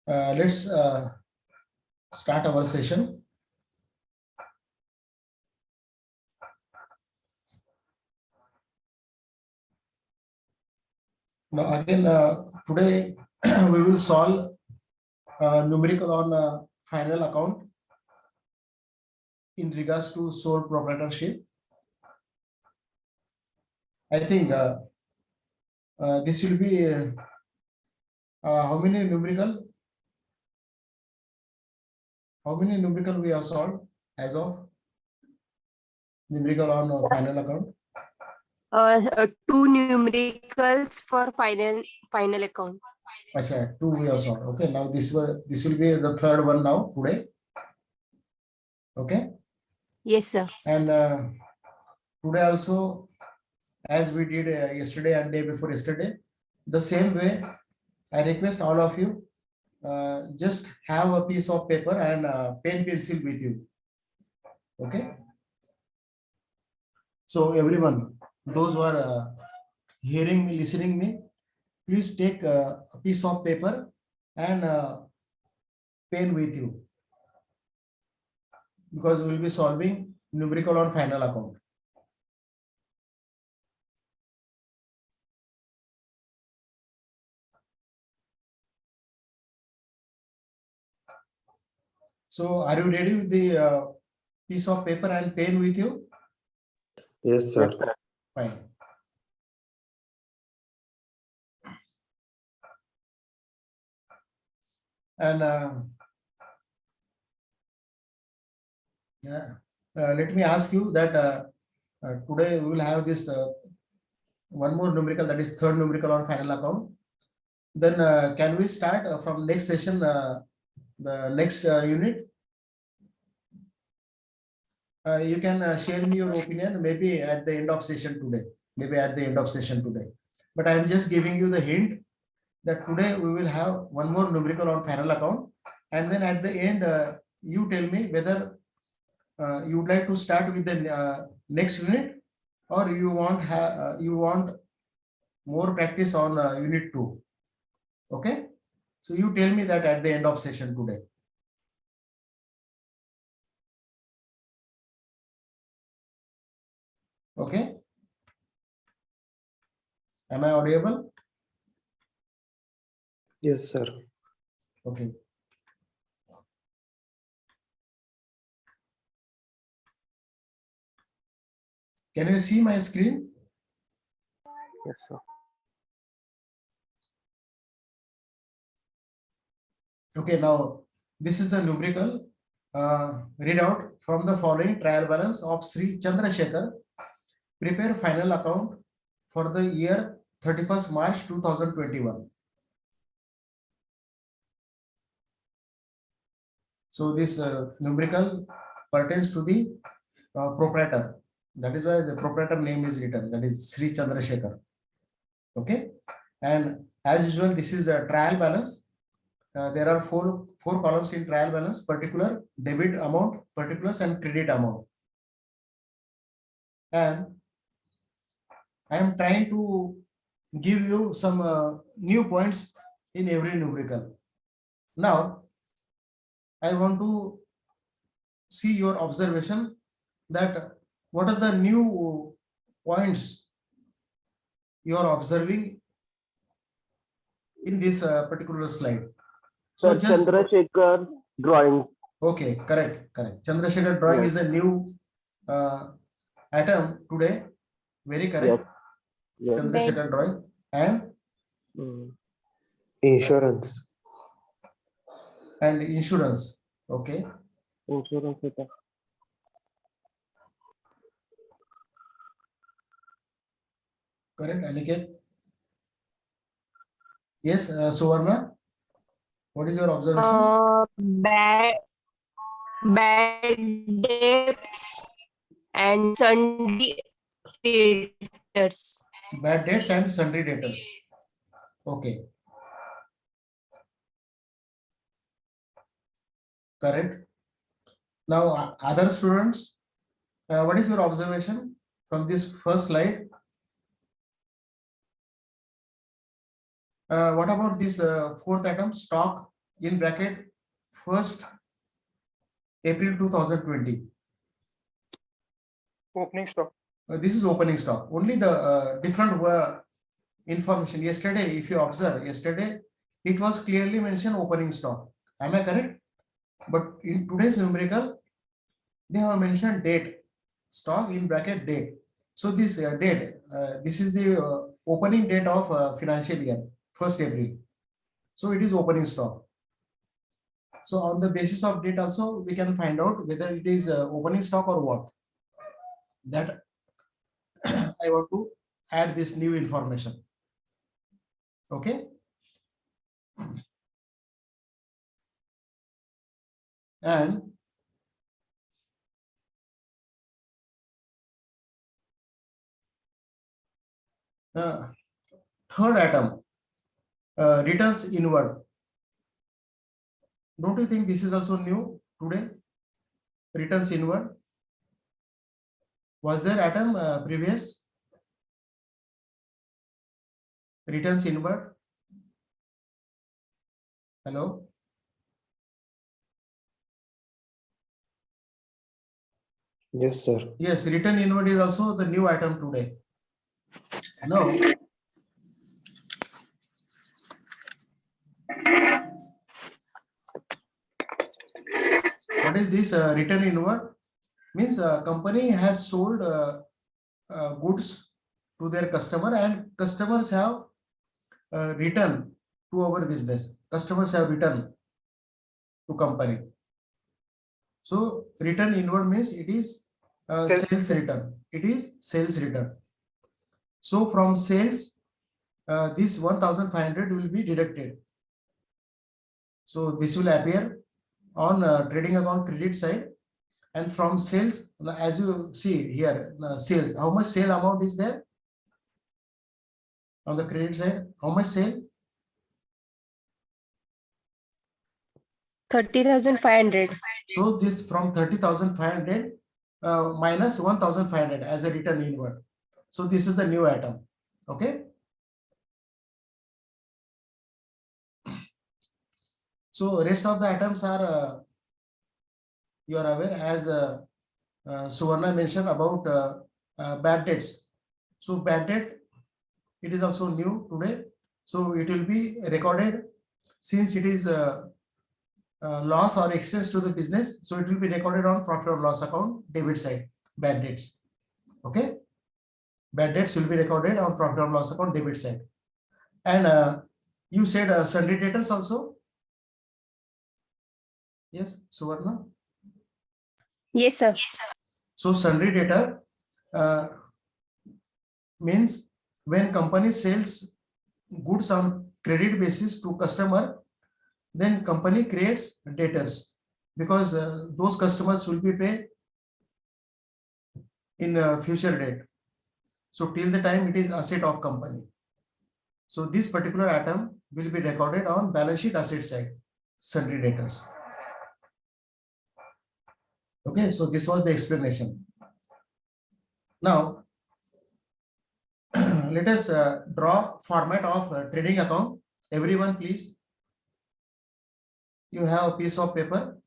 Let's start our session. Now again, today we will solve numerical on final account in regards to sole proprietorship. I think this will be how many numerical? How many numerical we have solved as of numerical on final account? 2 numericals for final account. Achha, 2 we have solved. Okay, now this will be the third one now today. Okay. Yes, sir. And today also, as we did yesterday and day before yesterday, the same way, I request all of you just have a piece of paper and pen pencil with you. Okay. So everyone, those who are hearing me, listening me, please take a piece of paper and pen with you, because we will be solving numerical on final account. So are you ready with the piece of paper and pen with you? Yes, sir. Fine. And let me ask you that today we will have this one more numerical, that is third numerical on final account. Then can we start from next session, the next unit? You can share me your opinion maybe at the end of session today. But I am just giving you the hint that today we will have one more numerical on final account, and then at the end you tell me whether you would like to start with the next unit, or you want more practice on unit 2. Okay, so you tell me that at the end of session today. Okay, am I audible? Yes, sir. Okay. Can you see my screen? Yes, sir. Okay, now this is the numerical readout from the following trial balance of Sri Chandrasekhar. Prepare final account for the year 31st March 2021. So this numerical pertains to the proprietor. That is why the proprietor name is written, that is Sri Chandrasekhar. Okay, and as usual, this is a trial balance. There are four columns in trial balance: particular, debit amount, particulars, and credit amount. And I am trying to give you some new points in every numerical. Now, I want to see your observation that what are the new points you are observing in this particular slide. So just Chandrasekhar drawing. Okay, correct. Chandrasekhar drawing is the new item today. Very correct. Yes. Chandrasekhar drawing and Insurance. insurance. Okay. Insurance. Correct, Aniket. Yes, Suvarna. What is your observation? Bad debts and sundry creditors. Bad debts and sundry debtors. Okay. Correct. Now, other students, what is your observation from this first slide? What about this fourth item, stock in bracket 1st April 2020. Opening stock. This is opening stock. Only the different information. Yesterday, if you observe, yesterday it was clearly mentioned opening stock. Am I correct? But in today's numerical, they have mentioned date, stock in bracket date. So this date, this is the opening date of financial year, 1st April. So it is opening stock. So on the basis of date also, we can find out whether it is opening stock or what. That I want to add this new information. Okay. And third item, returns inward. Don't you think this is also new today? Returns inward. Was there item previous? Returns inward. Hello. Yes, sir. Yes, return inward is also the new item today. Now, what is this return inward? Means company has sold goods to their customer and customers have returned to our business. Customers have returned to company. So return inward means it is sales return. It is sales return. So from sales, this 1,500 will be deducted. So this will appear on trading account credit side, and from sales, as you see here, sales, how much sale amount is there on the credit side? How much sale? 30,500. So this from 30,500 minus 1,500 as a return inward. So this is the new item. Okay. So rest of the items are you are aware, as Suvarna mentioned about bad debts. So bad debt, it is also new today. So it will be recorded since it is loss or expense to the business. So it will be recorded on profit or loss account debit side, bad debts. Okay. Bad debts will be recorded on profit or loss account debit side. And you said sundry debtors also. Yes, Suvarna. Yes, sir. So sundry debtor means when company sells goods on credit basis to customer, then company creates debtors because those customers will be paid in future date. So till the time it is asset of company. So this particular item will be recorded on balance sheet asset side, sundry debtors. Okay, so this was the explanation. Now, let us draw format of trading account. Everyone, please. You have a piece of paper.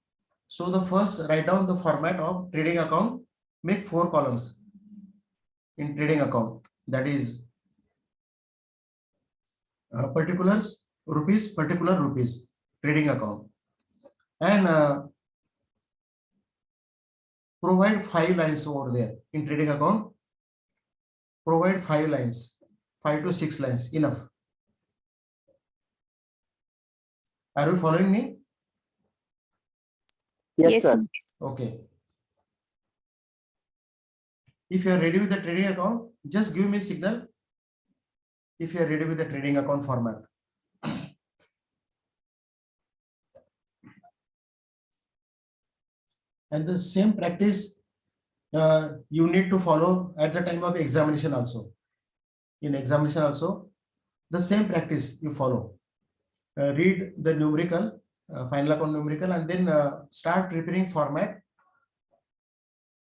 So the first, write down the format of trading account. Make 4 columns in trading account. That is particulars, rupees, particular rupees, trading account. And provide 5 lines over there in trading account. Provide 5 lines, 5 to 6 lines, enough. Are you following me? Yes, Yes, sir. sir. Okay. If you are ready with the trading account, just give me signal if you are ready with the trading account format. And the same practice you need to follow at the time of examination also. In examination also, the same practice you follow. Read the numerical, final account numerical, and then start preparing format.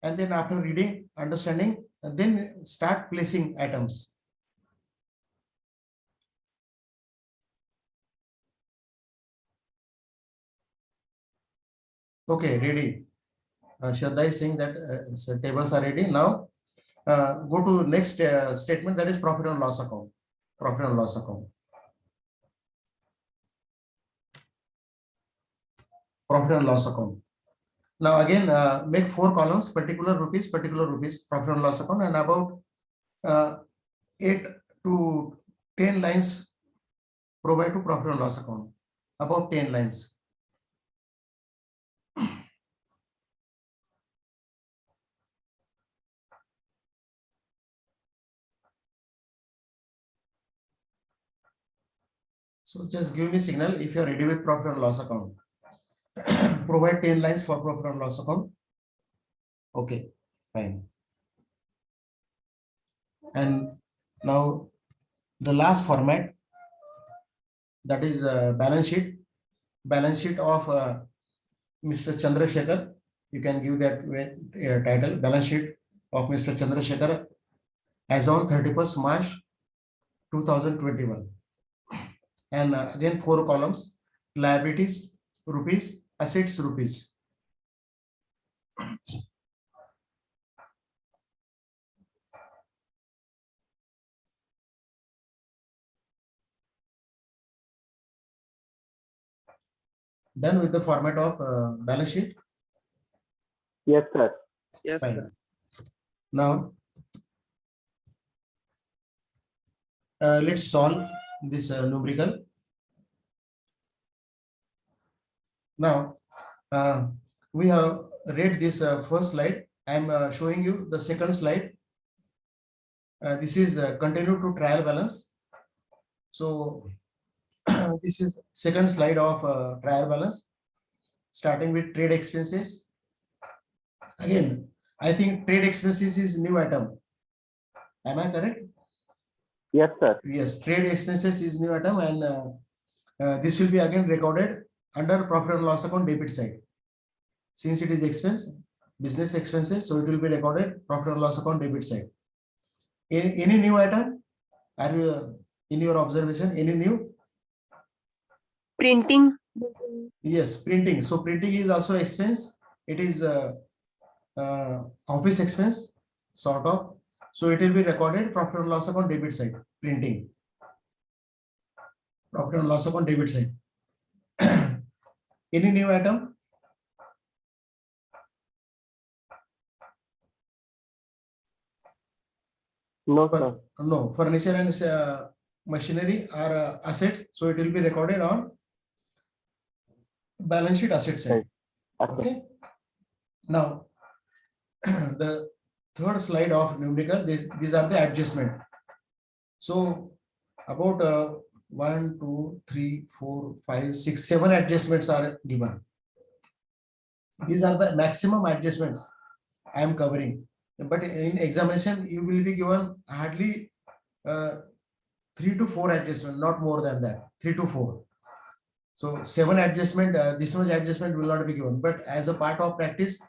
And then after reading, understanding, and then start placing items. Okay, ready. Shraddha is saying that so tables are ready. Now go to next statement, that is profit and loss account. Profit and loss account. Profit and loss account. Now again make 4 columns, particular rupees, profit and loss account, and about 8 to 10 lines provide to profit and loss account. About 10 lines. So just give me signal if you are ready with profit and loss account. Provide 10 lines for profit and loss account. Okay, fine. And now the last format, that is balance sheet. Balance sheet of Mr. Chandrasekhar. You can give that title, balance sheet of Mr. Chandrasekhar as on 31st March 2021. And again 4 columns, liabilities rupees, assets rupees. Done with the format of balance sheet. Yes, sir. Yes, Fine. sir. Now let's solve this numerical. Now we have read this first slide. I am showing you the second slide. This is continue to trial balance. So this is second slide of trial balance, starting with trade expenses. Again, I think trade expenses is new item. Am I correct? Yes, sir. Yes, trade expenses is new item, and this will be again recorded under profit and loss account debit side. Since it is expense, business expenses, so it will be recorded profit and loss account debit side. Any new item? Are you in your observation? Any new? Printing. Yes, printing. So printing is also expense. It is office expense, sort of. So it will be recorded profit and loss account debit side. Printing. Profit and loss account debit side. Any new item? No, sir. No, furniture and machinery are assets, so it will be recorded on balance sheet asset side. Okay. Okay. Now the third slide of numerical, these are the adjustment. So about 1, 2, 3, 4, 5, 6, 7 adjustments are given. These are the maximum adjustments I am covering. But in examination, you will be given hardly 3 to 4 adjustment, not more than that. 3 to 4. So 7 adjustment, this much adjustment will not be given. But as a part of practice,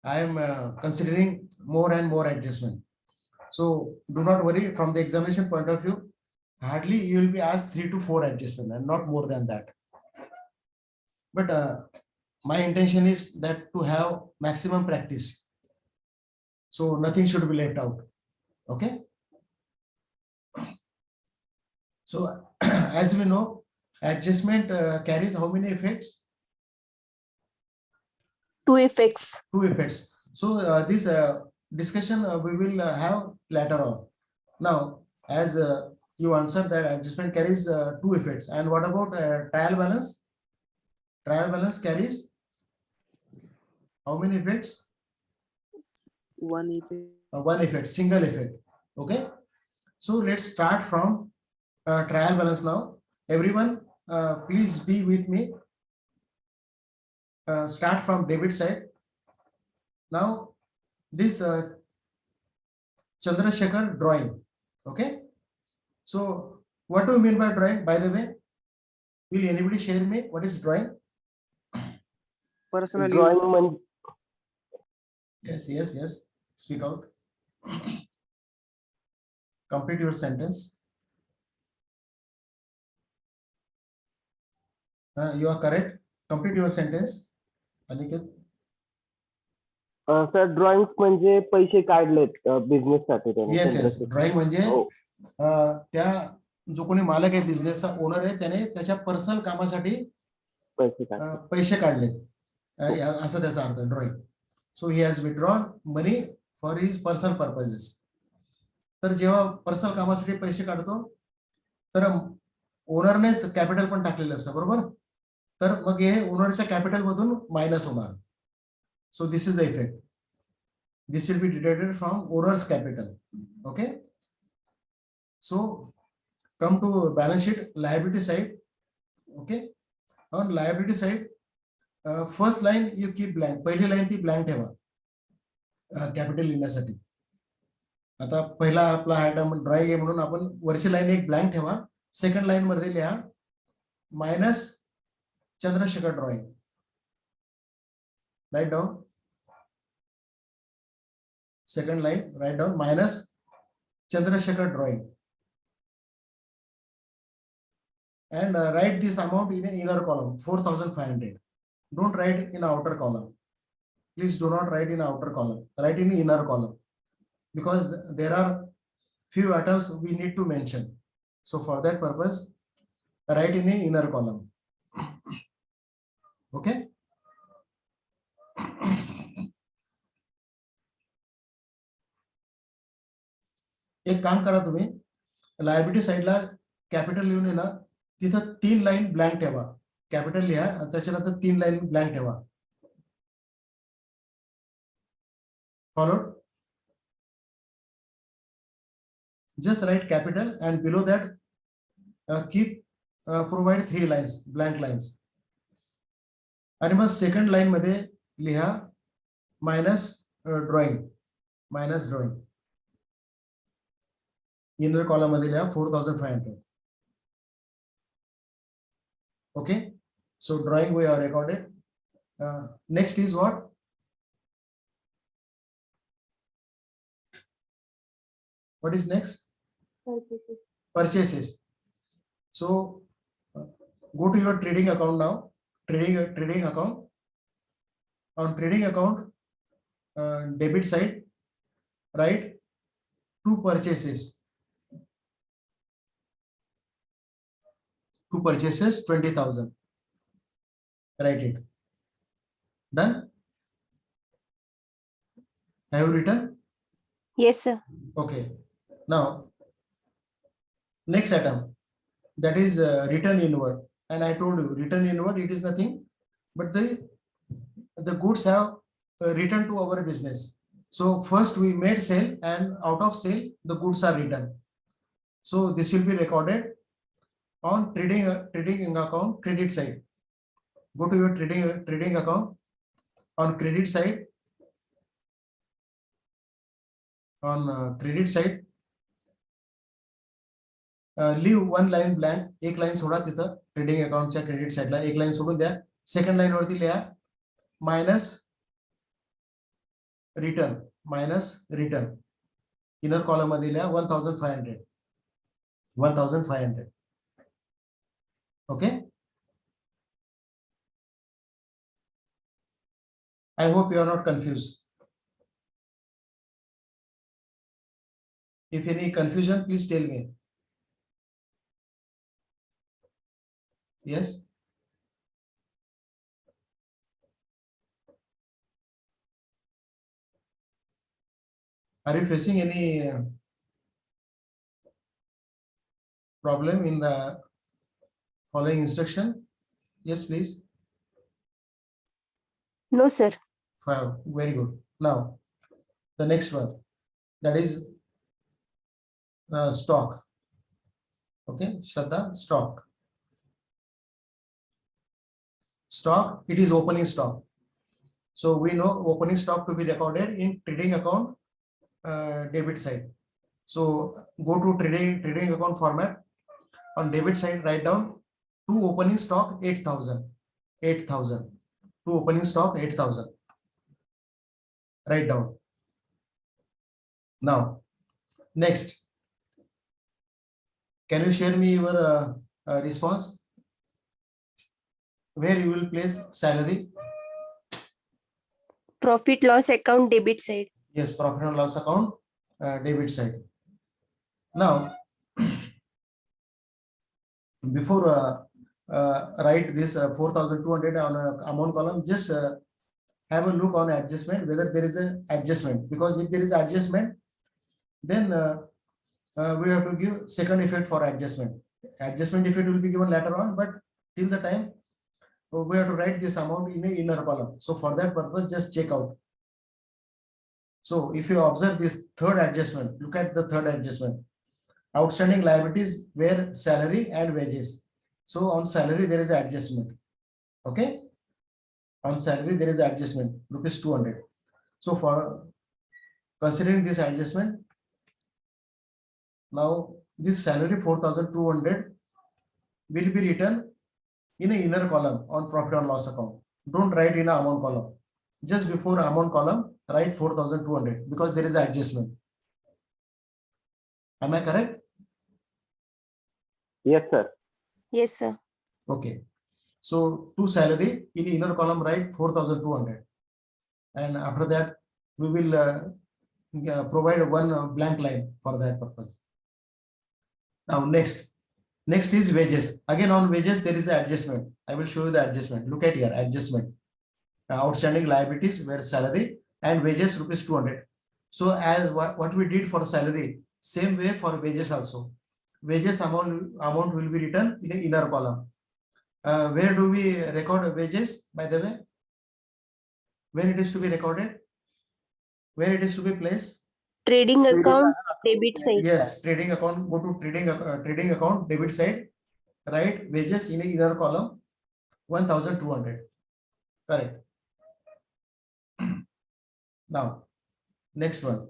I am considering more and more adjustment. So do not worry, from the examination point of view, hardly you will be asked 3 to 4 adjustment and not more than that. But my intention is that to have maximum practice. So nothing should be left out. Okay. So as we know, adjustment carries how many effects? 2 effects. 2 effects. So this discussion we will have later on. Now, as you answered that adjustment carries 2 effects. And what about trial balance? Trial balance carries how many effects? One effect. 1 effect, single effect. Okay. So let's start from trial balance now. Everyone, please be with me. Start from debit side. Now, this Chandrasekhar drawing. Okay. So, what do you mean by drawing? By the way, will anybody share me what is drawing? Personal use. Drawing money. Yes, yes, yes. Speak out. Complete your sentence. You are correct. Complete your sentence. Aniket. Sir drawing म्हणजे पैसे काढलेत business साठी त्याने yes yes, Chandrashekhar. Drawing म्हणजे हो. त्या जो कोणी मालक आहे, बिझनेसचा ओनर आहे, त्याने त्याच्या पर्सनल कामासाठी पैसे काढले. पैसे काढलेत, असं त्याचा अर्थ drawing. So he has withdrawn money for his personal purposes. तर जेव्हा पर्सनल कामासाठी पैसे काढतो तर ओनरनेच कॅपिटल पण टाकलेलं असतं, बरोबर. तर मग हे ओनरच्या कॅपिटल मधून मायनस होणार. So this is the effect. This will be deducted from owner's capital. Okay. So come to balance sheet liability side. Okay. On liability side, first line you keep blank. पहिली line ती blank ठेवा capital लिहिण्यासाठी. आता पहिला आपला item drawing आहे म्हणून आपण वरची लाईन एक ब्लँक ठेवा. सेकंड लाईन मध्ये लिहा minus Chandrashekhar drawing. Write down. Second line, write down minus Chandrasekhar drawing, and write this amount in an inner column, 4,500. Don't write in outer column. Please do not write in outer column. Write in inner column, because there are few items we need to mention. So for that purpose, write in an inner column. Okay. एक काम करा तुम्ही, liability साइडला capital लिहून आहे ना, तिथं 3 line blank ठेवा. कॅपिटल लिहा आणि त्याच्यानंतर 3 लाईन ब्लँक ठेवा. Followed. Just write capital and below that keep provide 3 lines, blank lines. आणि मग सेकंड लाईन मध्ये लिहा minus drawing, minus drawing. Inner column मध्ये लिहा 4,500. Okay. So drawing we are recorded. Next is what? What is next? Purchases. So go to your trading account now. Trading account. On trading account, debit side, write 2 purchases. 2 purchases, 20,000. Write it. Done? Have you written? Yes, sir. Okay. Now, next item, that is return inward. And I told you, return inward, it is nothing but the goods have returned to our business. So first we made sale, and out of sale, the goods are returned. So this will be recorded on trading account credit side. Go to your trading account. On credit side, on credit side, leave 1 line blank. एक line soda तिथं trading अकाउंटच्या credit साइडला एक line सोडून द्या. Second line वरती लिहा minus return, minus return. Inner column मध्ये लिहा 1,500. 1,500. Okay. I hope you are not confused. If any confusion, please tell me. Yes. Are you facing any problem in the following instruction? Yes, please. No, sir. Very good. Now, the next one, that is stock. Okay, Shraddha, stock. Stock, it is opening stock. So we know opening stock to be recorded in trading account debit side. So go to trading account format. On debit side, write down 2 opening stock 8,000. 8,000. 2 opening stock 8,000. Write down. Now, next, can you share me your response? Where you will place salary? Profit loss account debit side. Yes, profit and loss account, debit side. Now, before write this 4,200 on amount column, just have a look on adjustment, whether there is an adjustment, because if there is adjustment, then we have to give second effect for adjustment. Adjustment effect will be given later on, but till the time we have to write this amount in a inner column. So for that purpose, just check out. So if you observe this third adjustment, look at the third adjustment. Outstanding liabilities were salary and wages. So on salary there is an adjustment. Okay. On salary there is an adjustment, rupees 200. So for considering this adjustment, now this salary 4,200 will be written in an inner column on profit and loss account. Don't write in a amount column. Just before amount column, write 4,200 because there is an adjustment. Am I correct? Yes, sir. Yes, sir. Okay. So to salary in inner column write 4,200, and after that we will provide one blank line for that purpose. Now next is wages. Again on wages there is an adjustment. I will show you the adjustment. Look at here, adjustment. Outstanding liabilities were salary and wages rupees 200. So as what we did for salary, same way for wages also. Wages amount will be written in the inner column. Where do we record wages, by the way? Where it is to be recorded? Where it is to be placed? Trading account debit side. Yes, trading account. Go to trading account debit side. Write wages in a inner column 1,200. Correct. Now, next one.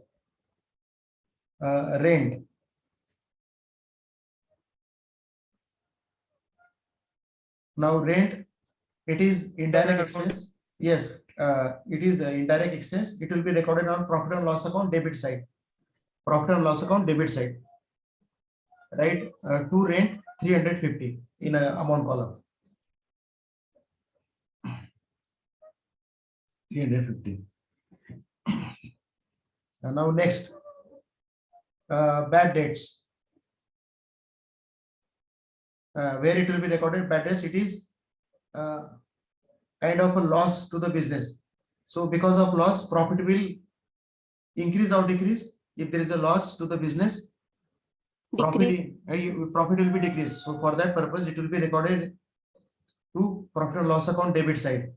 Rent. Now rent, it is indirect expense. Yes, it is indirect expense. It will be recorded on profit and loss account debit side. Profit and loss account debit side. Right, to rent 350 in a amount column. 350. And now next, bad debts. Where it will be recorded bad debts, it is kind of a loss to the business. So because of loss, profit will increase or decrease. If there is a loss to the business, Decrease. profit will be decreased. So for that purpose, it will be recorded to profit and loss account debit side.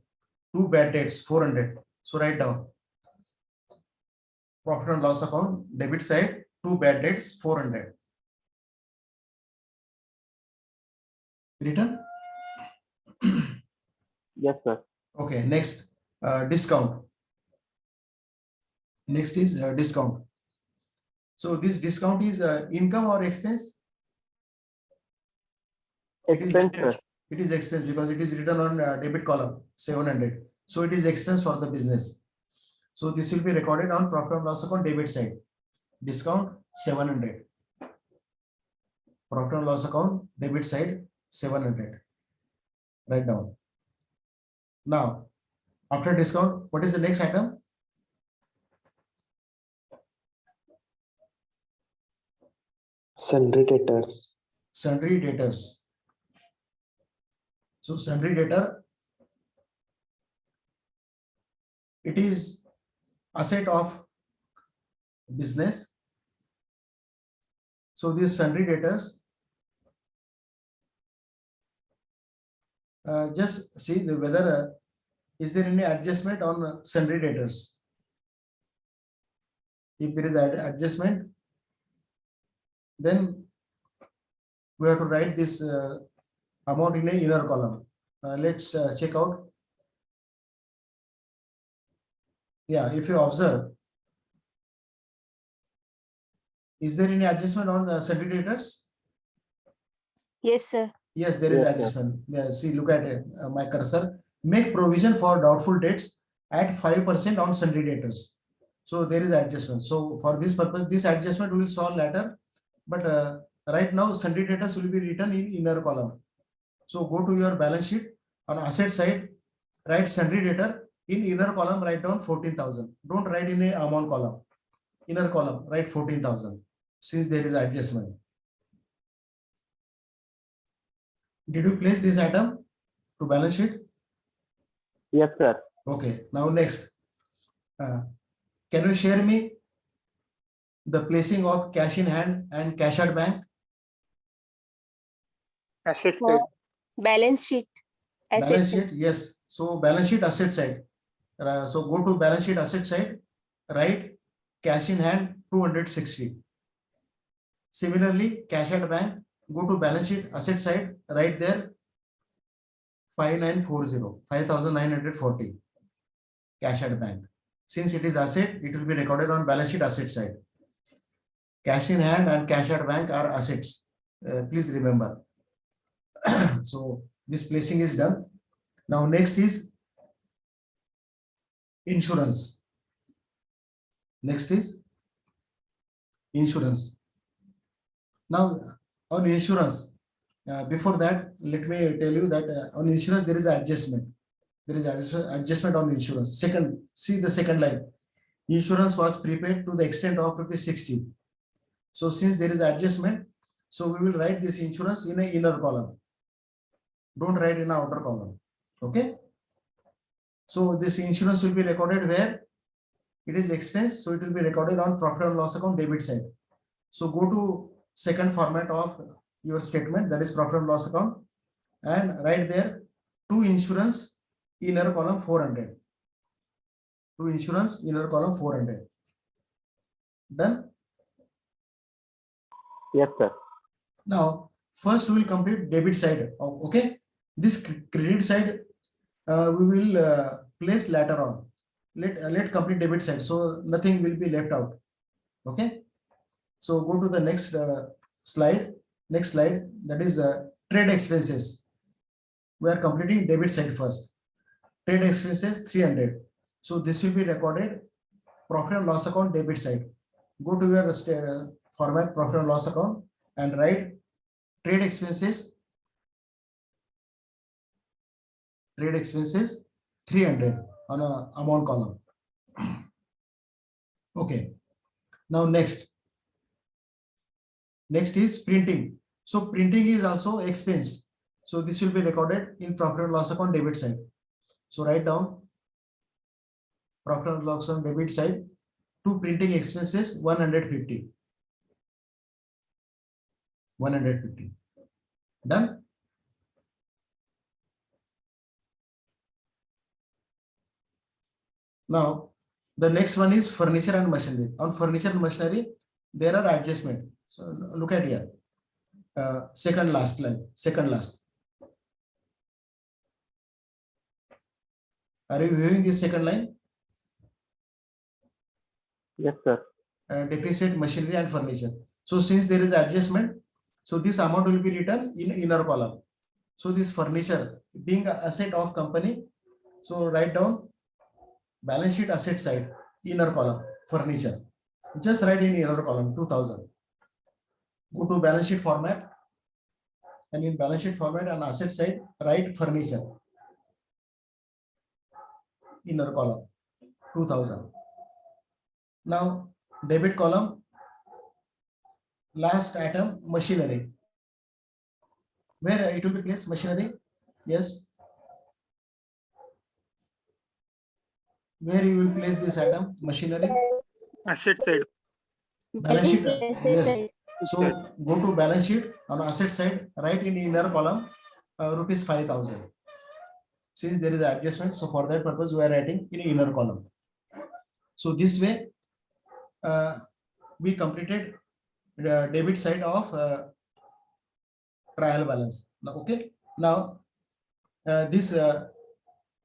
Two bad debts 400. So write down profit and loss account debit side, two bad debts 400. Written? Yes, sir. Okay, next, discount. Next is discount. So this discount is income or expense? Expense, sir. It is expense because it is written on debit column 700. So it is expense for the business. So this will be recorded on profit and loss account debit side. Discount 700. Profit and loss account debit side 700. Write down. Now, after discount, what is the next item? Sundry debtors. Sundry debtors. So sundry debtor, it is asset of business. So these sundry debtors, just see the whether is there any adjustment on sundry debtors. If there is adjustment, then we have to write this amount in a inner column. Let's check out. Yeah, if you observe, is there any adjustment on sundry debtors? Yes, sir. Yes, there is Yes, sir. adjustment. Yeah, see, look at it, my cursor. Make provision for doubtful debts at 5% on sundry debtors. So there is adjustment. So for this purpose, this adjustment we will solve later. But right now, sundry debtors will be written in inner column. So go to your balance sheet on asset side, write sundry debtor In inner column, write down 14,000. Don't write in a amount column. Inner column, write 14,000. Since there is adjustment. Did you place this item to balance sheet? Yes, sir. Okay. Now next, can you share me the placing of cash in hand and cash at bank? Asset For side. balance sheet. Asset Balance side. sheet, yes. So balance sheet asset side. So go to balance sheet asset side, write cash in hand 260. Similarly, cash at bank, go to balance sheet asset side, write there 5,940 cash at bank. Since it is asset, it will be recorded on balance sheet asset side. Cash in hand and cash at bank are assets. Please remember. So this placing is done. Now next is insurance. Next is insurance. Now on insurance, before that, let me tell you that on insurance there is adjustment. There is adjustment on insurance. Second, see the second line. Insurance was prepaid to the extent of ₹60. So since there is adjustment, so we will write this insurance in a inner column. Don't write in a outer column. Okay. So this insurance will be recorded where it is expense. So it will be recorded on profit and loss account debit side. So go to second format of your statement, that is profit and loss account, and write there to insurance inner column 400. To insurance inner column 400. Done. Yes, sir. Now first we will complete debit side. Okay. This credit side we will place later on. Let complete debit side, so nothing will be left out. Okay. So go to the next slide. Next slide, that is trade expenses. We are completing debit side first. Trade expenses 300. So this will be recorded profit and loss account debit side. Go to your format profit and loss account and write trade expenses. Trade expenses 300 on a amount column. Okay. Now next is printing. So printing is also expense. So this will be recorded in profit and loss account debit side. So write down profit and loss account debit side to printing expenses 150. 150. Done. Now the next one is furniture and machinery. On furniture and machinery, there are adjustment. So look at here. Second last line. Second last. Are you viewing this second line? Yes, sir. Depreciate machinery and furniture. So since there is adjustment, so this amount will be written in inner column. So this furniture being an asset of company, so write down balance sheet asset side, inner column, furniture. Just write in inner column 2000. Go to balance sheet format, and in balance sheet format on asset side, write furniture, inner column 2000. Now debit column, last item machinery. Where it will be placed? Machinery. Yes. Where you will place this item? Machinery. Asset side. Balance sheet. Asset Yes. side. So go to balance sheet on asset side, write in inner column ₹5,000. Since there is adjustment, so for that purpose we are writing in inner column. So this way we completed the debit side of trial balance. Now, okay. Now this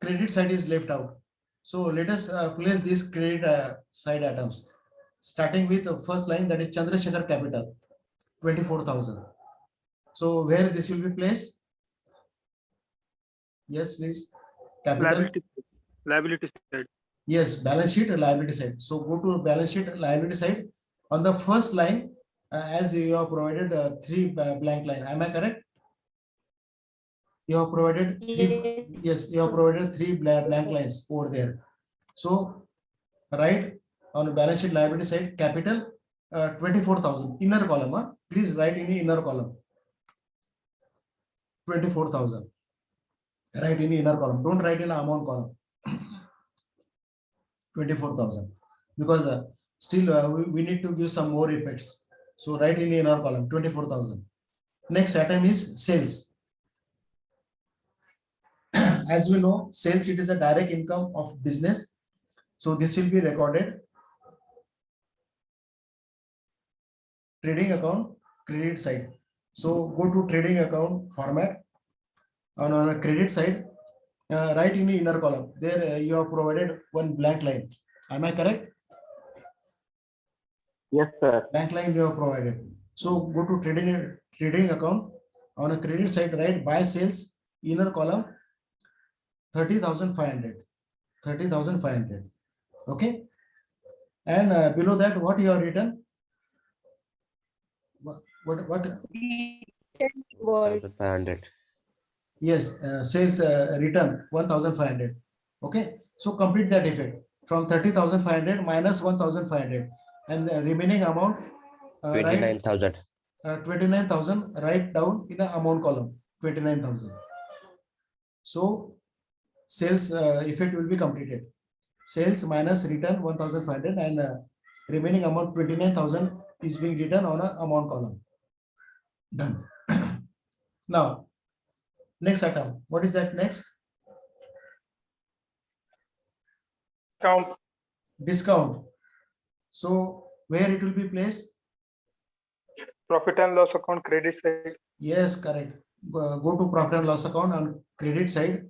credit side is left out. So let us place these credit side items, starting with the first line, that is Chandrasekhar Capital, 24,000. So where this will be placed? Yes, please. Capital. Liability side. Yes, balance sheet and liability side. So go to balance sheet and liability side. On the first line, as you have provided 3 blank line. Am I correct? You have provided three, Yes. yes, you have provided three blank lines over there. So write on balance sheet liability side, capital 24,000, inner column. Please write in the inner column. 24,000. Write in the inner column. Don't write in the amount column. 24,000. Because still we need to give some more effects. So write in the inner column 24,000. Next item is sales. As we know, sales, it is a direct income of business. So this will be recorded. Trading account, credit side. So go to trading account format. On a credit side, write in the inner column. There you have provided one blank line. Am I correct? Yes, sir. Blank line you have provided. So go to trading account. On a credit side, write buy sales, inner column 30,500. 30,500. Okay. And below that, what you have written? What? 1,500. Yes, sales return 1,500. Okay. So complete that effect from 30,500 minus 1,500, and the remaining amount write 29,000. 29,000. Write down in the amount column 29,000. So sales effect will be completed. Sales minus return 1,500, and remaining amount 29,000 is being written on a amount column. Done. Now, next item. What is that next? Count. Discount. So where it will be placed? Profit and loss account, credit side. Yes, correct. Go to profit and loss account on credit side.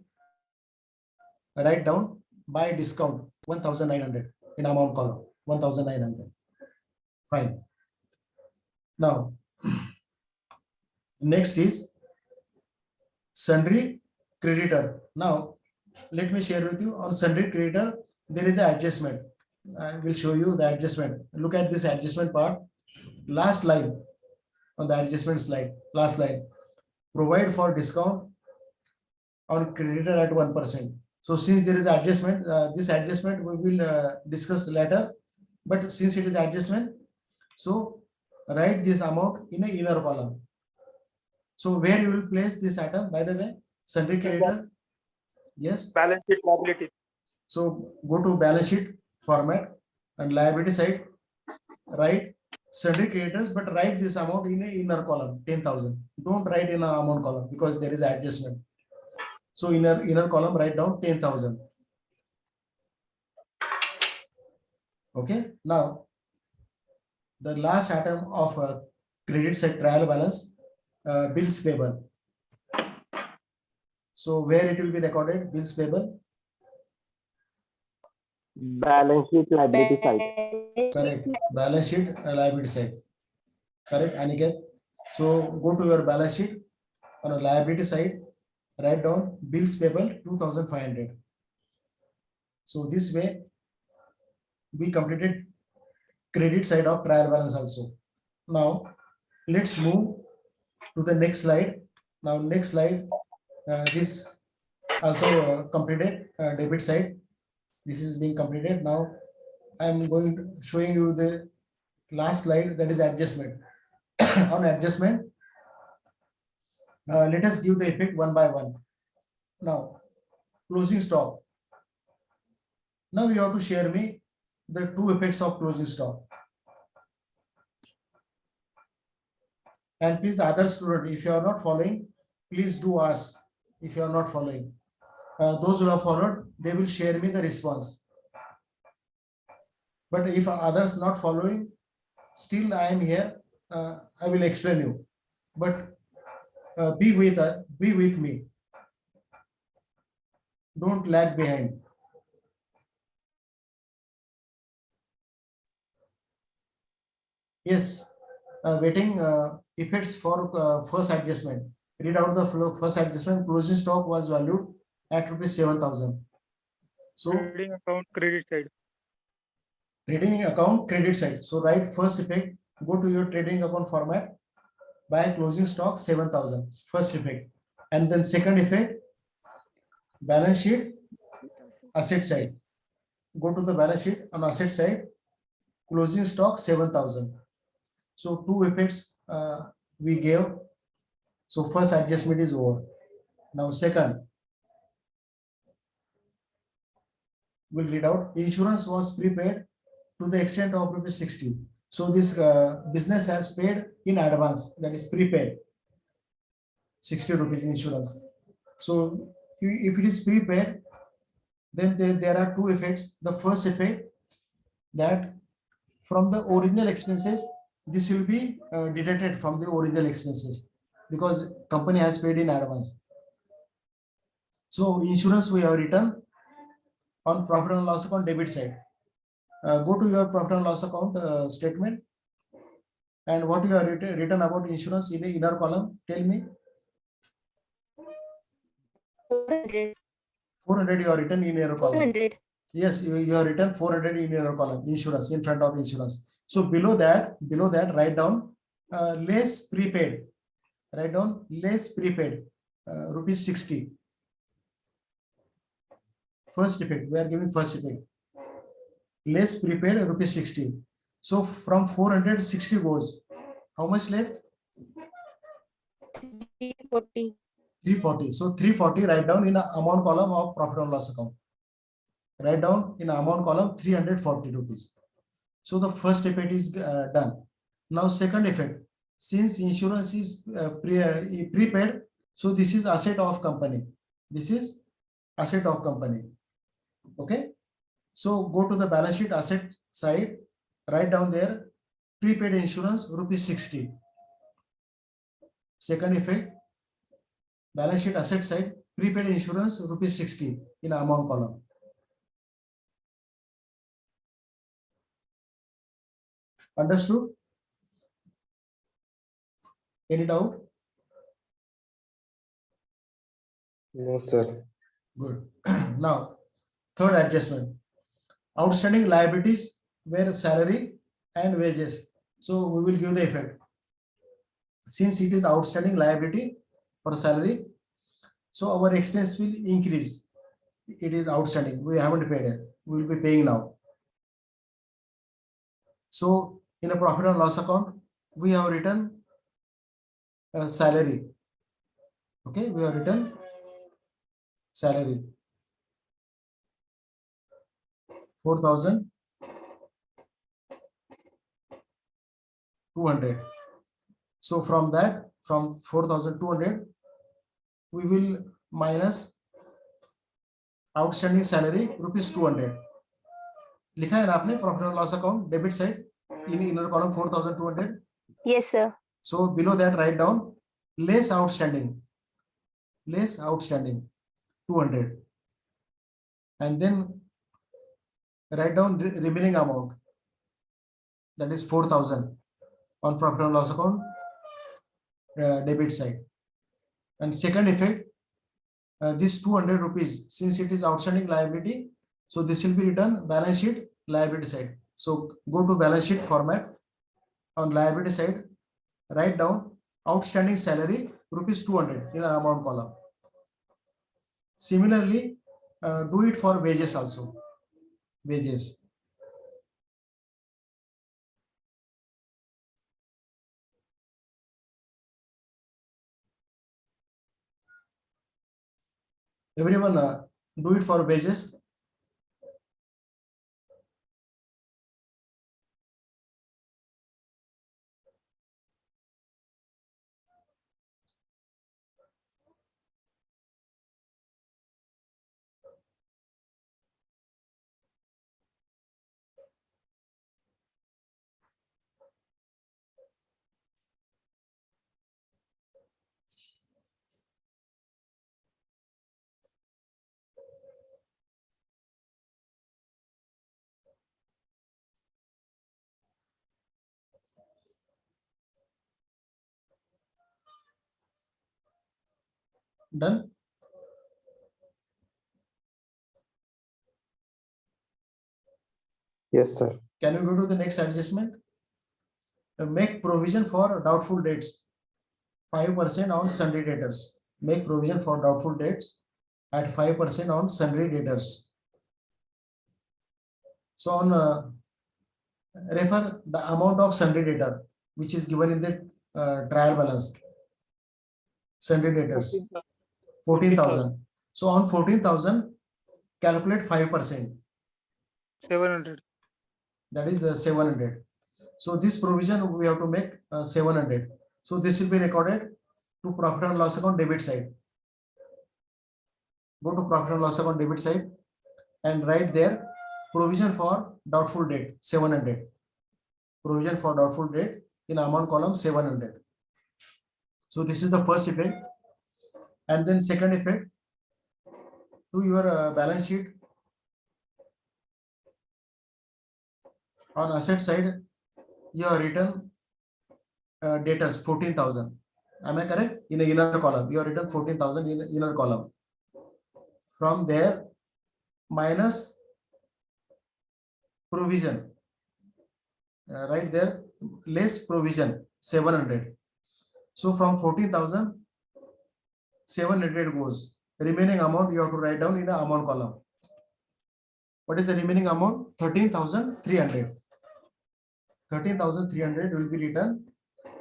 Write down by discount 1,900 in amount column 1,900. Fine. Now, next is sundry creditor. Now, let me share with you on sundry creditor. There is an adjustment. I will show you the adjustment. Look at this adjustment part. Last line on the adjustment slide. Last line. Provide for discount on creditor at 1%. So since there is adjustment, this adjustment we will discuss later. But since it is adjustment, so write this amount in a inner column. So where you will place this item, by the way, sundry creditor? Yes. Balance sheet liability. So go to balance sheet format and liability side, write sundry creditors, but write this amount in a inner column 10,000. Don't write in a amount column because there is adjustment. So inner column, write down 10,000. Okay. Now the last item of credit side trial balance, bills payable. So where it will be recorded, bills payable? Balance sheet liability side. Correct. Balance sheet liability side. Correct, Aniket. So go to your balance sheet on a liability side, write down bills payable 2,500. So this way we completed credit side of trial balance also. Now let's move to the next slide. Now next slide, this also completed debit side. This is being completed. Now I am going to showing you the last slide, that is adjustment. On adjustment, let us give the effect one by one. Now closing stock. Now you have to share me the two effects of closing stock. And please, other student, if you are not following, please do ask if you are not following. Those who have followed, they will share me the response. But if others not following, still I am here. I will explain you. But be with me. Don't lag behind. Yes, waiting effects for first adjustment. Read out the first adjustment. Closing stock was valued at ₹7,000. So Trading account, credit side. trading account credit side. So write first effect. Go to your trading account format. Buy closing stock 7,000. First effect. And then second effect, balance sheet, asset side. Go to the balance sheet on asset side, closing stock 7,000. So two effects we gave. So first adjustment is over. Now second, we'll read out. Insurance was prepaid to the extent of ₹60. So this business has paid in advance, that is prepaid, ₹60 insurance. So if it is prepaid, then there are two effects. The first effect, that from the original expenses, this will be deducted from the original expenses because company has paid in advance. So insurance we have written on profit and loss account debit side. Go to your profit and loss account statement, and what you have written about insurance in the inner column, tell me. 400. 400 you have written in your column. 400. Yes, you have written 400 in your column, insurance, in front of insurance. So below that, write down less prepaid. Write down less prepaid, ₹60. First effect, we are giving first effect. Less prepaid, ₹60. So from 460 goes, how much left? 340. 340. So 340, write down in a amount column of profit and loss account. Write down in amount column ₹340. So the first effect is done. Now second effect, since insurance is prepaid, so this is asset of company. This is asset of company. Okay. So go to the balance sheet asset side, write down there prepaid insurance ₹60. Second effect, balance sheet asset side, prepaid insurance ₹60 in amount column. Understood? Any doubt? No, sir. Good. Now, third adjustment. Outstanding liabilities were salary and wages. So we will give the effect. Since it is outstanding liability for salary, so our expense will increase. It is outstanding. We haven't paid it. We will be paying now. So in a profit and loss account, we have written salary. Okay, we have written salary 4,200. So from that, from 4,200, we will minus outstanding salary ₹200. लिखा है ना आपने profit and loss account debit side in inner column 4,200. Yes, sir. So below that, write down less outstanding 200, and then write down remaining amount, that is 4,000 on profit and loss account debit side. And second effect, this ₹200, since it is outstanding liability, so this will be written balance sheet liability side. So go to balance sheet format, on liability side, write down outstanding salary ₹200 in amount column. Similarly, do it for wages also. Wages. Everyone, do it for wages. Done. Yes, sir. Can we go to the next adjustment? Make provision for doubtful debts, 5% on sundry debtors. make provision for doubtful debts at 5% on sundry debtors. So on refer the amount of sundry debtor which is given in the trial balance. Sundry debtors 14,000. So on 14,000, calculate 5%. 700. That is 700. So this provision we have to make 700. So this will be recorded to profit and loss account debit side. Go to profit and loss account debit side and write there provision for doubtful debt 700. Provision for doubtful debt in amount column 700. So this is the first effect, and then second effect, to your balance sheet on asset side you have written debtors 14,000. Am I correct? In a inner column you have written 14,000 in inner column. From there minus provision, right there, less provision 700. So from 14,000 700 goes. Remaining amount you have to write down in the amount column. What is the remaining amount? 13,300. 13,300 will be written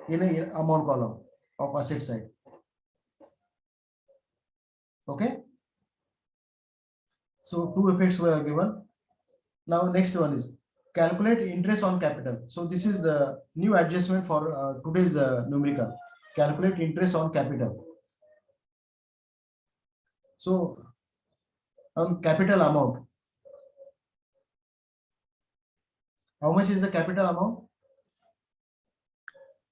in a amount column of asset side. Okay. So two effects were given. Now next one is calculate interest on capital. So this is the new adjustment for today's numerical. Calculate interest on capital. So on capital amount, how much is the capital amount?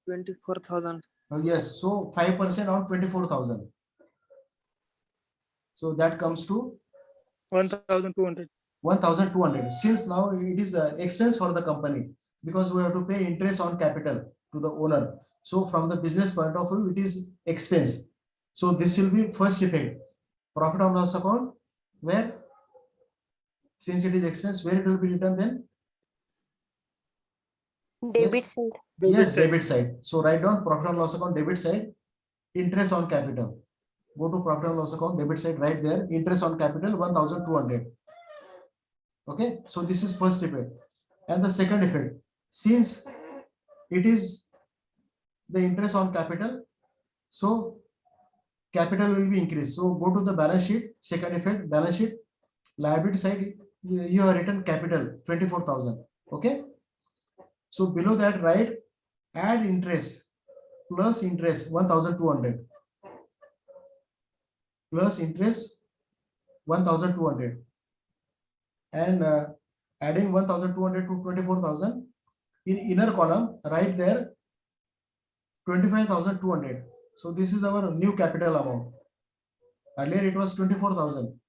24,000. Oh, yes, so 5% on 24,000. So that comes to 1,200. 1,200. Since now it is expense for the company because we have to pay interest on capital to the owner. So from the business point of view, it is expense. So this will be first effect. Profit and loss account, where since it is expense, where it will be written then? Debit Yes. side. Yes, debit side. So write down profit and loss account debit side, interest on capital. Go to profit and loss account debit side, right there, interest on capital 1,200. Okay, so this is first effect. And the second effect, since it is the interest on capital, so capital will be increased. So go to the balance sheet, second effect, balance sheet, liability side, you have written capital 24,000. Okay. So below that, write add interest plus interest 1,200 plus interest 1,200, and adding 1,200 to 24,000 in inner column, right there 25,200. So this is our new capital amount. Earlier it was 24,000.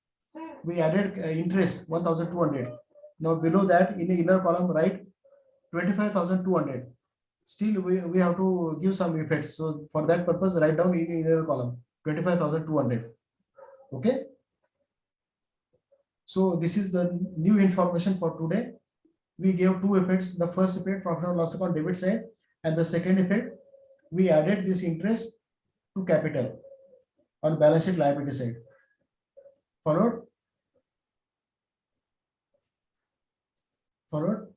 We added interest 1,200. Now below that in the inner column, write 25,200. Still we have to give some effects. So for that purpose, write down in the inner column 25,200. Okay. So this is the new information for today. We gave two effects. The first effect, profit and loss account debit side, and the second effect, we added this interest to capital on balance sheet liability side. Followed? Followed?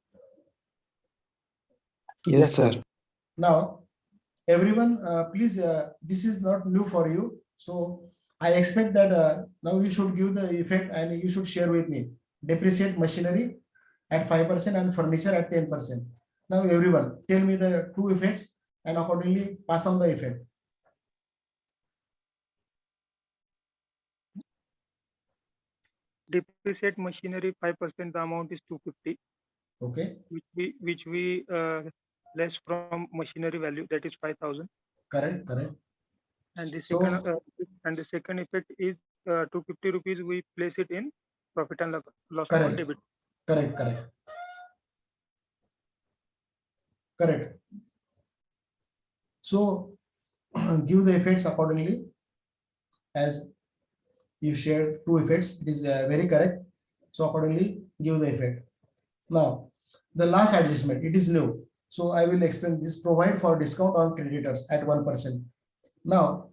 Yes, sir. Now, everyone, please, this is not new for you. So I expect that now you should give the effect and you should share with me. Depreciate machinery at 5% and furniture at 10%. Now everyone, tell me the two effects and accordingly pass on the effect. Depreciate machinery 5%. The amount is 250. Okay. Which we less from machinery value, that is 5,000. Correct. Correct. And the So- second effect is 250 rupees. We place it in profit and loss Correct. account debit. Correct. Correct. Correct. So give the effects accordingly as you shared two effects. It is very correct. So accordingly give the effect. Now the last adjustment, it is new. So I will explain this. Provide for discount on creditors at 1%. Now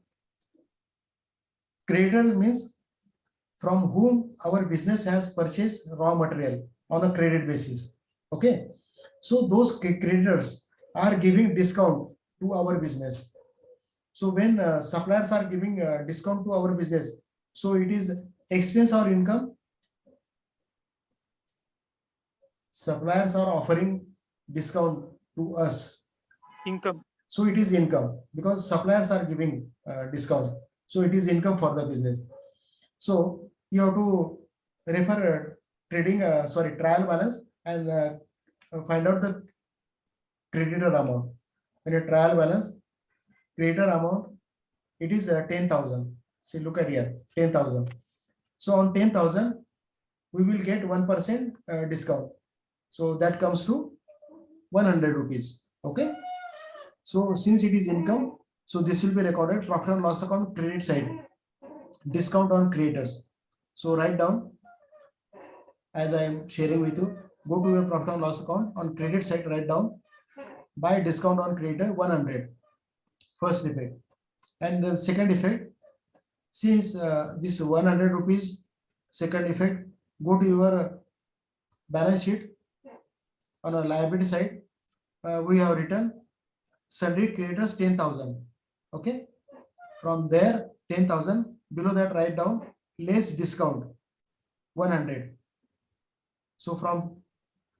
Creditor means from whom our business has purchased raw material on a credit basis. Okay, so those creditors are giving discount to our business. So when suppliers are giving discount to our business, so it is expense or income. Suppliers are offering discount to us, Income. so it is income because suppliers are giving discount, so it is income for the business. So you have to refer trial balance and find out the creditor amount. When a trial balance, creditor amount, it is 10,000. See, look at here, 10,000. So on 10,000, we will get 1% discount. So that comes to 100 rupees. Okay. So since it is income, so this will be recorded profit and loss account credit side, discount on creators. So write down as I am sharing with you. Go to your profit and loss account on credit side. Write down by discount on creator 100. First effect, and the second effect. Since this 100 rupees, second effect, go to your balance sheet on a liability side. We have written salary creditors 10,000. Okay, from there 10,000, below that write down less discount 100. So from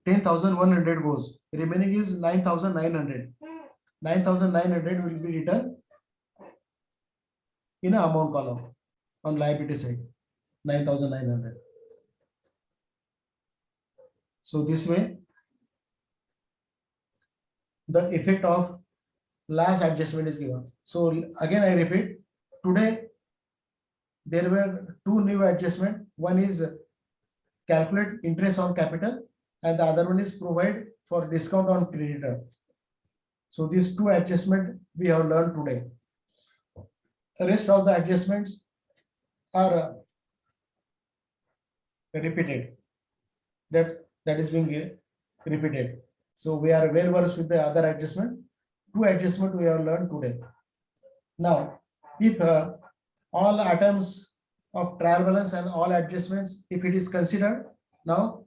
10,100 goes, remaining is 9,900. 9,900 will be written in a amount column on liability side, 9,900. So this way, the effect of last adjustment is given. So again, I repeat, today there were two new adjustment. One is calculate interest on capital, and the other one is provide for discount on creditor. So these two adjustment we have learned today. The rest of the adjustments are repeated. That is being repeated. So we are well versed with the other adjustment. Two adjustment we have learned today. Now, if all items of trial balance and all adjustments, if it is considered, now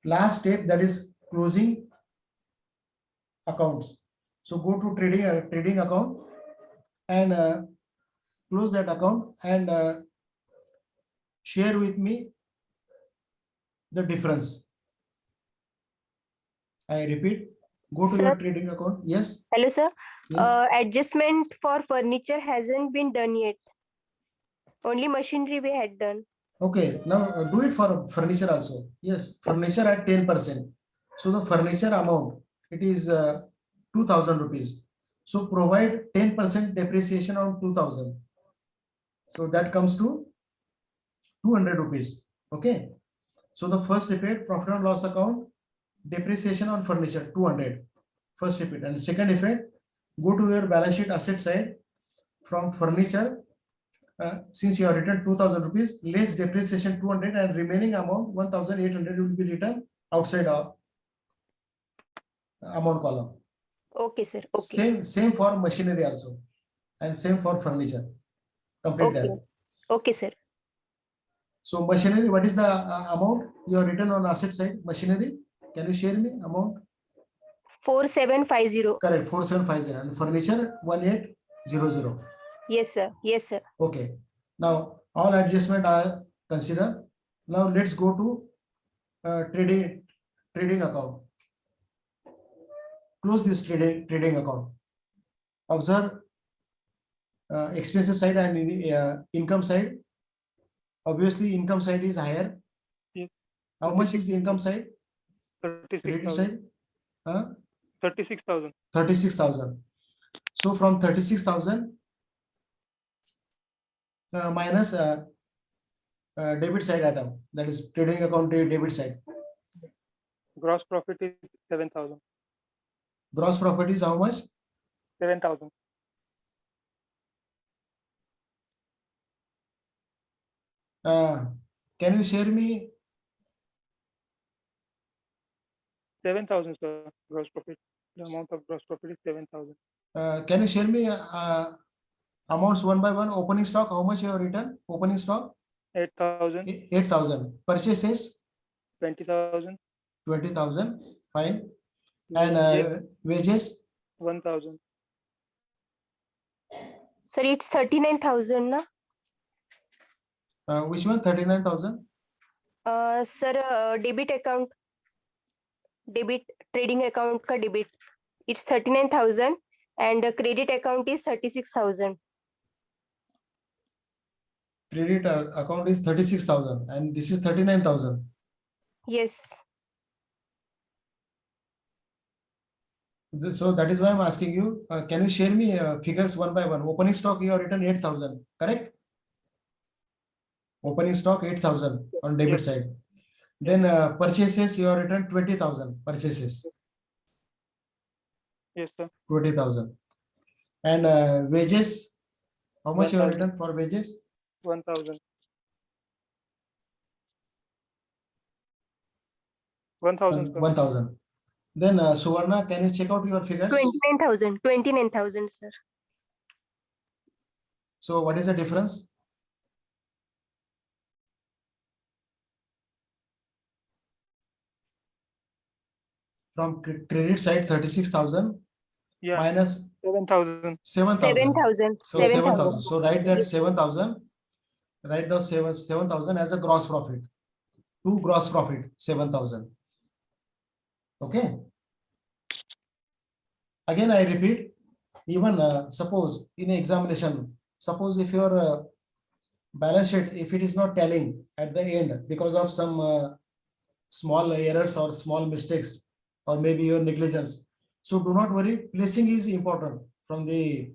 last step, that is closing accounts. So go to trading account and close that account and share with me the difference. I repeat, go to your Sir. trading account. Yes. Hello, sir. Yes. Adjustment for furniture hasn't been done yet. Only machinery we had done. Okay, now do it for furniture also. Yes, furniture at 10%. So the furniture amount, it is 2,000 rupees. So provide 10% depreciation on 2,000. So that comes to 200 rupees. Okay. So the first repeat, profit and loss account, depreciation on furniture 200. First repeat, and second effect, go to your balance sheet asset side. From furniture, since you have written 2,000 rupees, less depreciation 200, and remaining amount 1,800 will be written outside of amount column. Okay, sir. Okay. Same for machinery also, and same for furniture. Complete Okay. that. Okay, sir. So machinery, what is the amount you have written on asset side? Machinery, can you share me amount? 4750. Correct, 4750, and furniture 1800. Yes, sir. Yes, sir. Okay. Now all adjustment are considered. Now let's go to trading account. Close this trading account. Observe expenses side and income side. Obviously, income side is higher. Yes. How much is income side? 36,000. Credit side? 36,000. 36,000. So from 36,000 minus debit side item, that is trading account debit side. Gross profit is 7,000. Gross profit is how much? 7,000. Can you share me? 7,000, sir. Gross profit. The amount of gross profit is 7,000. Can you share me Amounts one by one. Opening stock, how much you have written? Opening stock 8,000, 8,000. Purchases 20,000, 20,000. Fine. And wages 1,000. Sir, it's 39,000 na? which one? 39,000. Sir, debit account, debit trading account ka debit. It's 39,000 and credit account is 36,000. Credit account is 36,000 and this is 39,000. Yes. So that is why I'm asking you, can you share me figures one by one? Opening stock you have written 8,000, correct? Opening stock 8,000 on debit Yes. side. Then purchases you have written 20,000 purchases. Yes, sir. 20,000. And wages, how much you have 1,000. written for wages? 1,000. 1,000, sir. 1,000. Then Suvarna, can you check out your figures? 29,000. 29,000, sir. So what is the difference? From credit side 36,000 Yeah, minus 7,000. 7,000. 7,000. So 7,000. So write that 7,000. Write the 7,000 as a gross profit. To gross profit 7,000. Okay. Again, I repeat. Even suppose in examination, suppose if your balance sheet, if it is not telling at the end because of some small errors or small mistakes, or maybe your negligence. So do not worry. Placing is important from the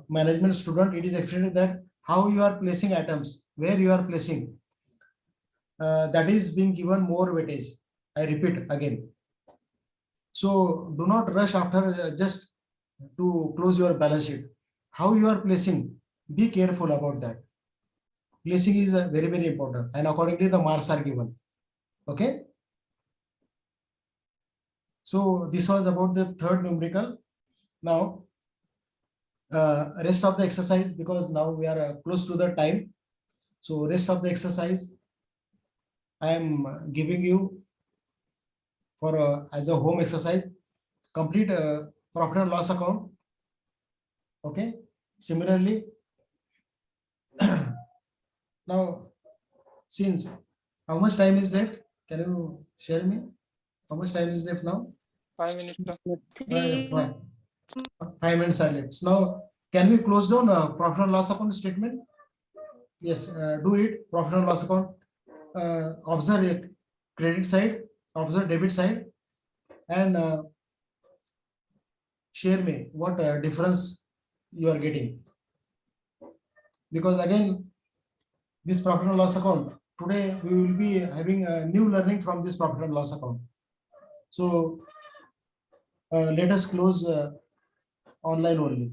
management student. It is expected that how you are placing items, where you are placing, that is being given more weightage. I repeat again. So do not rush after just to close your balance sheet. How you are placing, be careful about that. Placing is very, very important, and accordingly the marks are given. Okay. So this was about the third numerical. Now, rest of the exercise, because now we are close to the time. So rest of the exercise, I am giving you for as a home exercise. Complete profit and loss account. Okay. Similarly, now since how much time is left? Can you share me? How much time is left now? 5 minutes, sir. 3. 5 minutes are left. So now, can we close down profit and loss account statement? Yes, do it. Profit and loss account. Observe a credit side, observe debit side, and share me what difference you are getting. Because again, this profit and loss account, today we will be having a new learning from this profit and loss account. So let us close online only.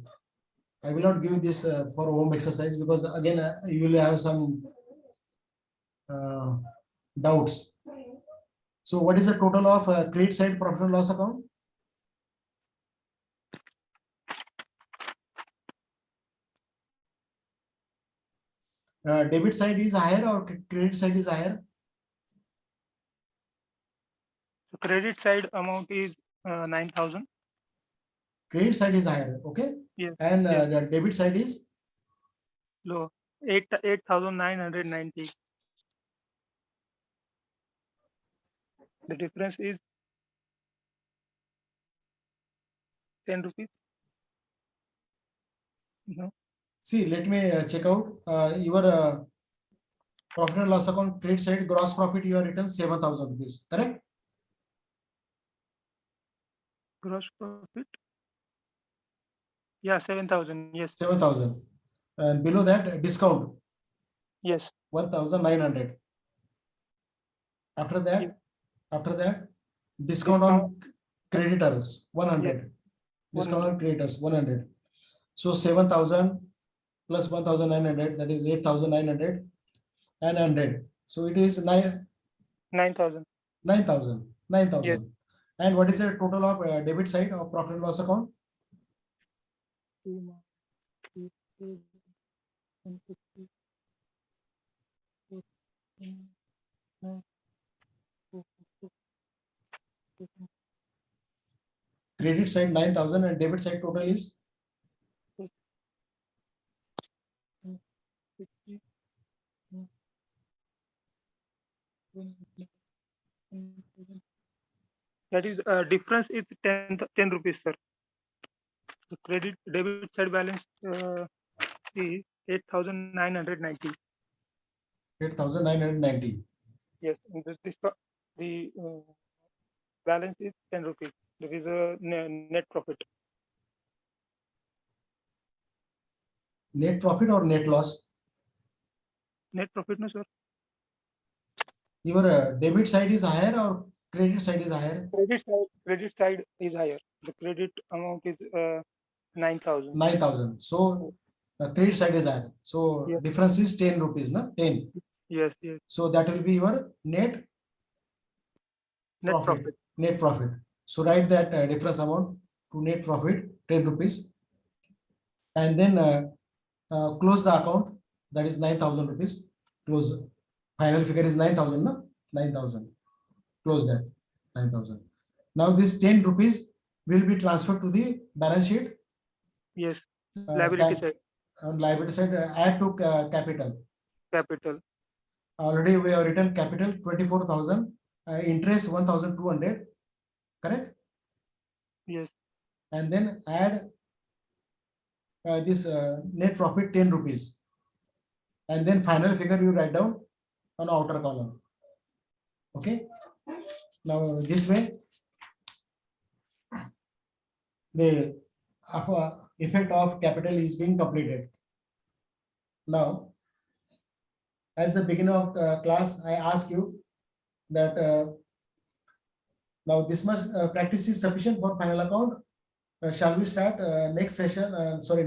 I will not give this for home exercise because again you will have some doubts. So what is the total of credit side profit and loss account? Debit side is higher or credit side is higher? So credit side amount is 9,000. Credit side is higher, okay? Yes. And Yes. the debit side is Low. 8,990. The difference is 10 rupees. No. see. Let me check out your profit and loss account credit side gross profit. You are written 7,000 rupees, correct? Gross profit. Yeah, 7,000. Yes. 7,000, and below that discount Yes. 1,900. After that, Yes. discount on creditors 100. Discount on creditors 100. So 7,000 plus 1,900, that is 8,900 and 100. So it is 9,000. 9,000. Yes. And what is the total of debit side of profit and loss account? Credit side 9,000 and debit side total is That is difference is 10 rupees, sir. The credit debit side balance is 8,990. 8,990. Yes, and the balance is 10 rupees. There is a net profit. Net profit or net loss? Net profit, no, sir. Your debit side is higher or credit side is higher? Credit side is higher. The credit amount is 9,000. 9,000. So credit side is higher. So Yes. difference is 10 rupees, na? 10. Yes, yes. So that will be your net Net profit. profit. Net profit. So write that difference amount to net profit 10 rupees. And then close the account. That is 9,000 rupees. Close. Final figure is 9,000, na? 9,000. Close that. 9,000. Now this 10 rupees will be transferred to the balance sheet. Yes. Liability side. On liability side, add to capital. Capital. Already we have written capital 24,000, interest 1,200, correct? Yes. And then add this net profit 10 rupees. And then final figure you write down on outer column. Okay. Now this way, the effect of capital is being completed. Now, as the beginning of class, I ask you that now this much practice is sufficient for final account. Shall we start next session?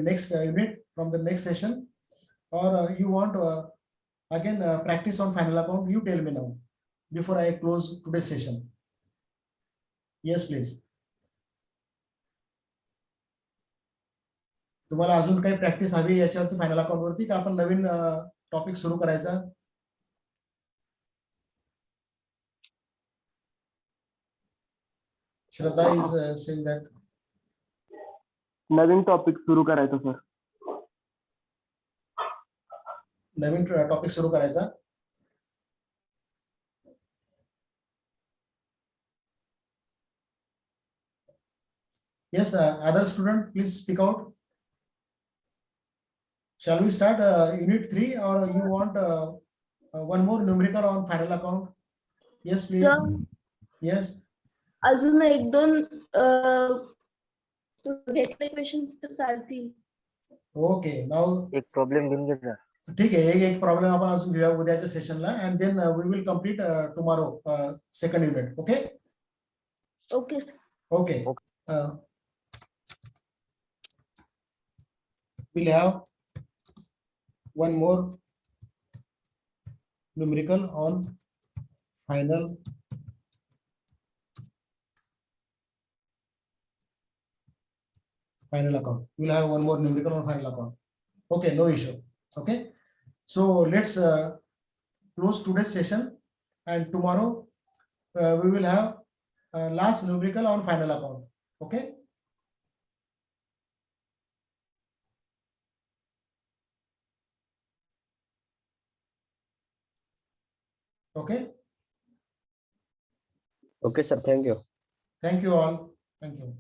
Next unit from the next session, or you want again practice on final account? You tell me now before I close today's session. Yes, please. तुम्हाला अजून काही practice हवी याच्यावरती final account वरती का आपण नवीन topic सुरू करायचा? श्रद्धा is saying that Naveen topic सुरू करायचं सर. नवीन टॉपिक सुरू करायचा. Yes, other student, please speak out. Shall we start unit 3 or you want one more numerical on final account? Yes, please. Sir, Yes. अजून एक दोन घेतले क्वेश्चन्स तर चालतील. Okay, now एक प्रॉब्लेम घेऊन घेतला. ठीक आहे. एक प्रॉब्लेम आपण अजून घेऊया उद्याच्या सेशनला and then we will complete tomorrow second unit. Okay. Okay sir. Okay. We'll have one more numerical on final account. We'll have one more numerical on final account. Okay, no issue. Okay, so let's close today's session and tomorrow we will have last numerical on final account. Okay. Okay. Okay, sir. Thank you. Thank you all. Thank you.